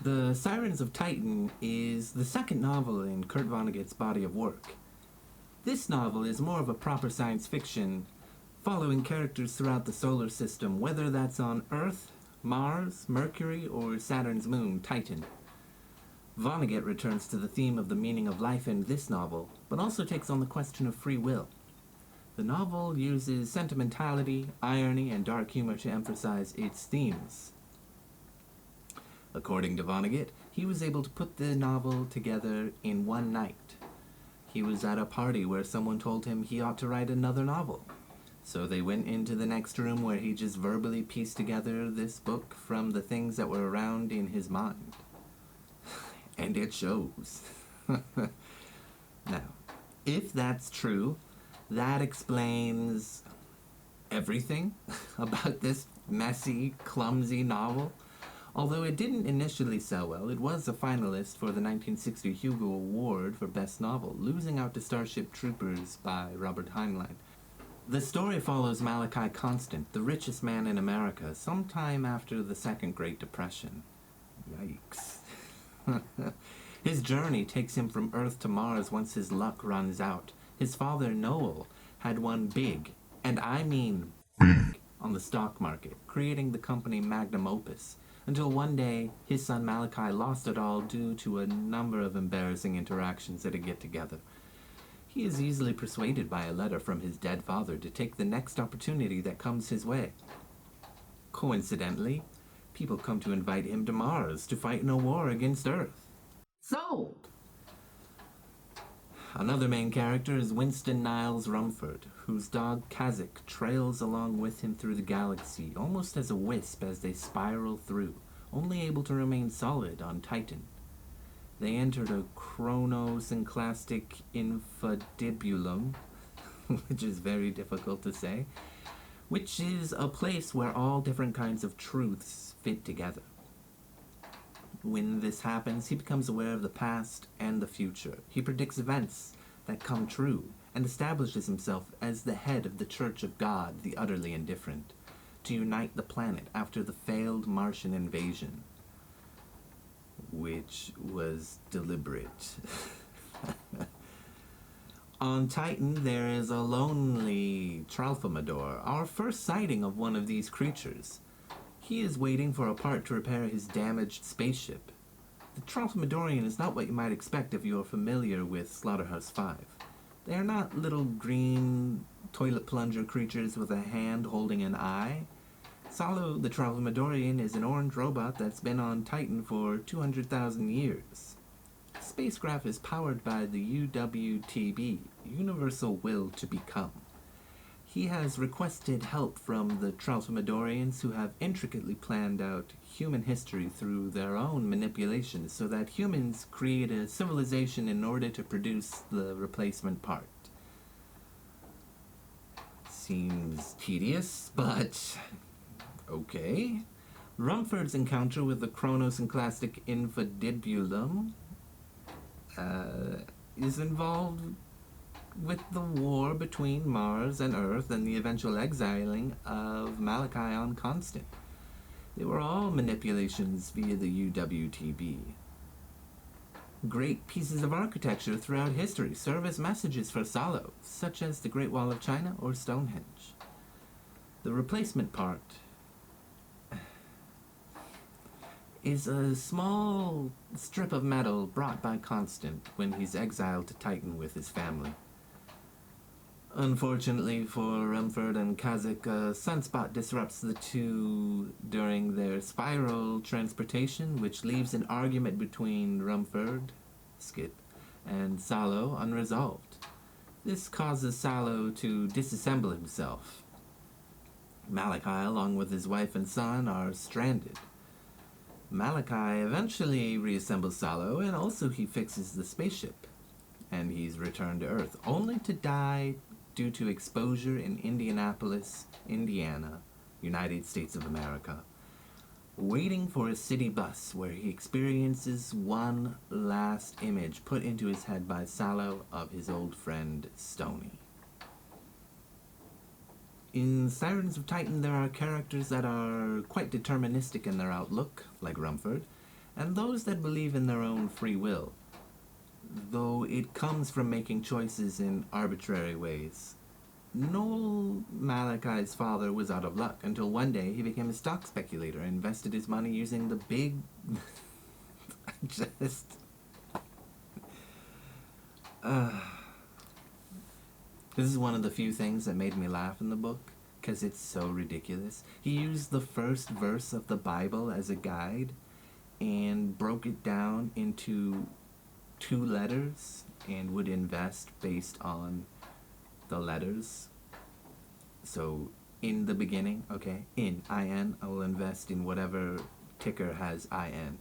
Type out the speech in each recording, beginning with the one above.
The Sirens of Titan is the second novel in Kurt Vonnegut's body of work. This novel is more of a proper science fiction, following characters throughout the solar system, whether that's on Earth, Mars, Mercury, or Saturn's moon, Titan. Vonnegut returns to the theme of the meaning of life in this novel, but also takes on the question of free will. The novel uses sentimentality, irony, and dark humor to emphasize its themes. According to Vonnegut, he was able to put the novel together in one night. He was at a party where someone told him he ought to write another novel. So they went into the next room where he just verbally pieced together this book from the things that were around in his mind. And it shows. Now, if that's true, that explains everything about this messy, clumsy novel. Although it didn't initially sell well, it was a finalist for the 1960 Hugo Award for Best Novel, losing out to Starship Troopers by Robert Heinlein. The story follows Malachi Constant, the richest man in America, sometime after the Second Great Depression. Yikes. His journey takes him from Earth to Mars once his luck runs out. His father, Noel, had won big, and I mean big, on the stock market, creating the company Magnum Opus, until one day his son Malachi lost it all due to a number of embarrassing interactions at a get-together. He is easily persuaded by a letter from his dead father to take the next opportunity that comes his way. Coincidentally, people come to invite him to Mars to fight in a war against Earth. Sold! Another main character is Winston Niles Rumfoord, whose dog Kazakh trails along with him through the galaxy, almost as a wisp as they spiral through, only able to remain solid on Titan. They entered a chronosynclastic infundibulum, which is very difficult to say, which is a place where all different kinds of truths fit together. When this happens, he becomes aware of the past and the future. He predicts events that come true and establishes himself as the head of the Church of God, the utterly indifferent, to unite the planet after the failed Martian invasion, which was deliberate. On Titan, there is a lonely Tralfamador, our first sighting of one of these creatures. He is waiting for a part to repair his damaged spaceship. The Tralfamadorian is not what you might expect if you are familiar with Slaughterhouse-5. They are not little green toilet plunger creatures with a hand holding an eye. Salo, the Tralfamadorian, is an orange robot that's been on Titan for 200,000 years. The spacecraft is powered by the UWTB, Universal Will to Become. He has requested help from the Tralfamadorians, who have intricately planned out human history through their own manipulations so that humans create a civilization in order to produce the replacement part. Seems tedious, but okay. Rumfoord's encounter with the chronosynclastic infundibulum is involved with the war between Mars and Earth and the eventual exiling of Malachi Constant. They were all manipulations via the UWTB. Great pieces of architecture throughout history serve as messages for Salo, such as the Great Wall of China or Stonehenge. The replacement part is a small strip of metal brought by Constant when he's exiled to Titan with his family. Unfortunately for Rumfoord and Kazakh, a sunspot disrupts the two during their spiral transportation, which leaves an argument between Rumfoord, Skip, and Salo unresolved. This causes Salo to disassemble himself. Malachi, along with his wife and son, are stranded. Malachi eventually reassembles Salo, and also he fixes the spaceship, and he's returned to Earth, only to die due to exposure in Indianapolis, Indiana, United States of America, waiting for a city bus where he experiences one last image put into his head by Salo of his old friend Stony. In Sirens of Titan, there are characters that are quite deterministic in their outlook, like Rumfoord, and those that believe in their own free will, though it comes from making choices in arbitrary ways. Noel Malachi's father was out of luck until one day he became a stock speculator and invested his money using the big... just... This is one of the few things that made me laugh in the book, because it's so ridiculous. He used the first verse of the Bible as a guide and broke it down into 2 letters and would invest based on the letters. So in the beginning, okay, IN, I will invest in whatever ticker has IN.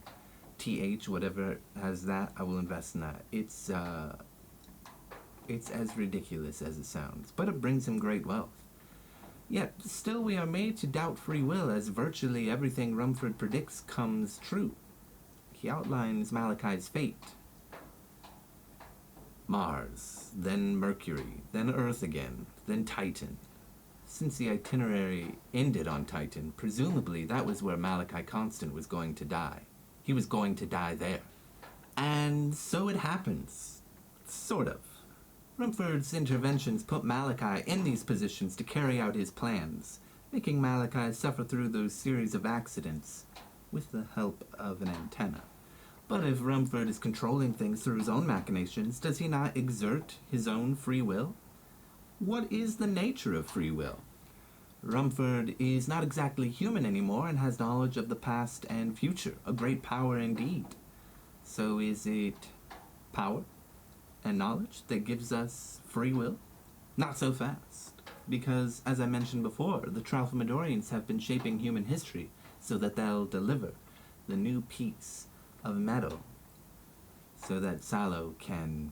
TH, whatever has that, I will invest in that. It's as ridiculous as it sounds, but it brings him great wealth. Yet, still we are made to doubt free will, as virtually everything Rumfoord predicts comes true. He outlines Malachi's fate. Mars, then Mercury, then Earth again, then Titan. Since the itinerary ended on Titan, presumably that was where Malachi Constant was going to die. He was going to die there. And so it happens. Sort of. Rumfoord's interventions put Malachi in these positions to carry out his plans, making Malachi suffer through those series of accidents with the help of an antenna. But if Rumfoord is controlling things through his own machinations, does he not exert his own free will? What is the nature of free will? Rumfoord is not exactly human anymore and has knowledge of the past and future, a great power indeed. So is it power and knowledge that gives us free will? Not so fast, because, as I mentioned before, the Tralfamadorians have been shaping human history so that they'll deliver the new piece of metal so that Salo can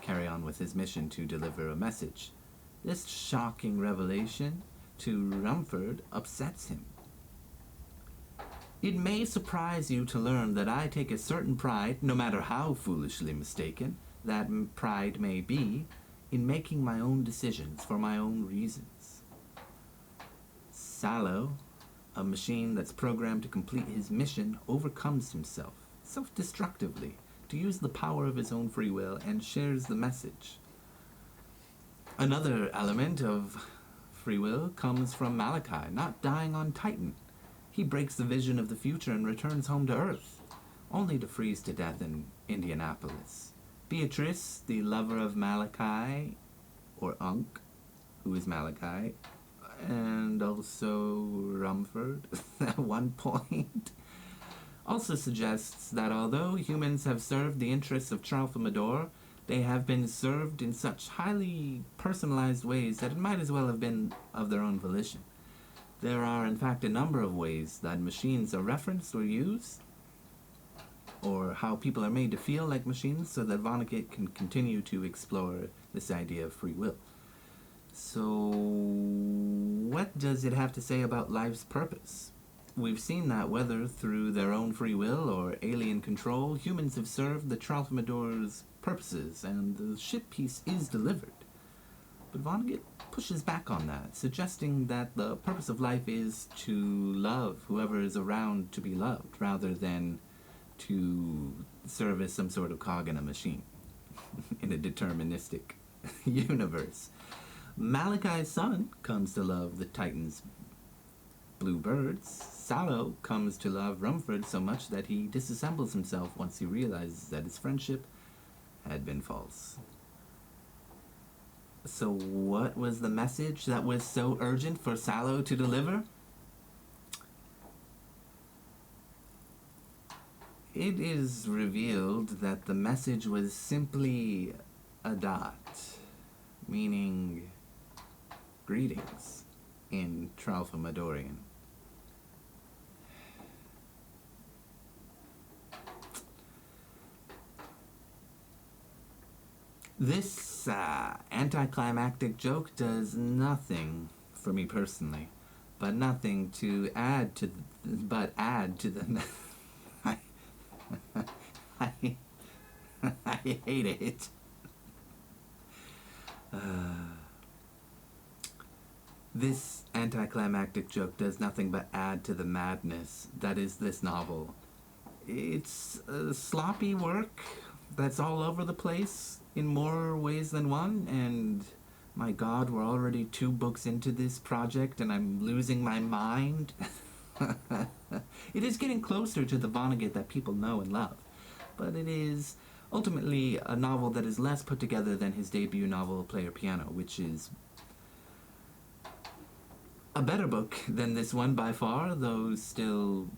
carry on with his mission to deliver a message. This shocking revelation to Rumfoord upsets him. It may surprise you to learn that I take a certain pride, no matter how foolishly mistaken that pride may be, in making my own decisions for my own reasons. Salo, a machine that's programmed to complete his mission, overcomes himself, self-destructively, to use the power of his own free will and shares the message. Another element of free will comes from Malachi, not dying on Titan. He breaks the vision of the future and returns home to Earth, only to freeze to death in Indianapolis. Beatrice, the lover of Malachi, or Unk, who is Malachi, and also Rumfoord at one point, also suggests that although humans have served the interests of Tralfamador, they have been served in such highly personalized ways that it might as well have been of their own volition. There are, in fact, a number of ways that machines are referenced or used, or how people are made to feel like machines, so that Vonnegut can continue to explore this idea of free will. So, what does it have to say about life's purpose? We've seen that whether through their own free will or alien control, humans have served the Tralfamador's purposes, and the ship piece is delivered. But Vonnegut pushes back on that, suggesting that the purpose of life is to love whoever is around to be loved, rather than to serve as some sort of cog in a machine in a deterministic universe. Malachi's son comes to love the Titan's blue birds. Salo comes to love Rumfoord so much that he disassembles himself once he realizes that his friendship had been false. So what was the message that was so urgent for Salo to deliver? It is revealed that the message was simply a dot, meaning greetings in Tralfamadorian. This anticlimactic joke does nothing for me personally, but nothing to add to the, I hate it. This anticlimactic joke does nothing but add to the madness that is this novel. It's sloppy work that's all over the place in more ways than one, and my God, we're already 2 books into this project and I'm losing my mind. It is getting closer to the Vonnegut that people know and love, but it is ultimately a novel that is less put together than his debut novel, Player Piano, which is a better book than this one by far, though still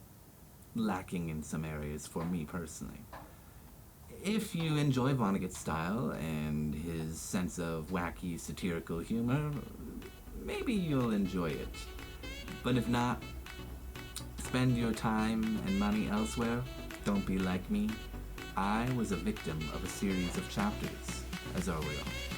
lacking in some areas for me personally. If you enjoy Vonnegut's style and his sense of wacky satirical humor, maybe you'll enjoy it. But if not, spend your time and money elsewhere. Don't be like me. I was a victim of a series of chapters, as are we all.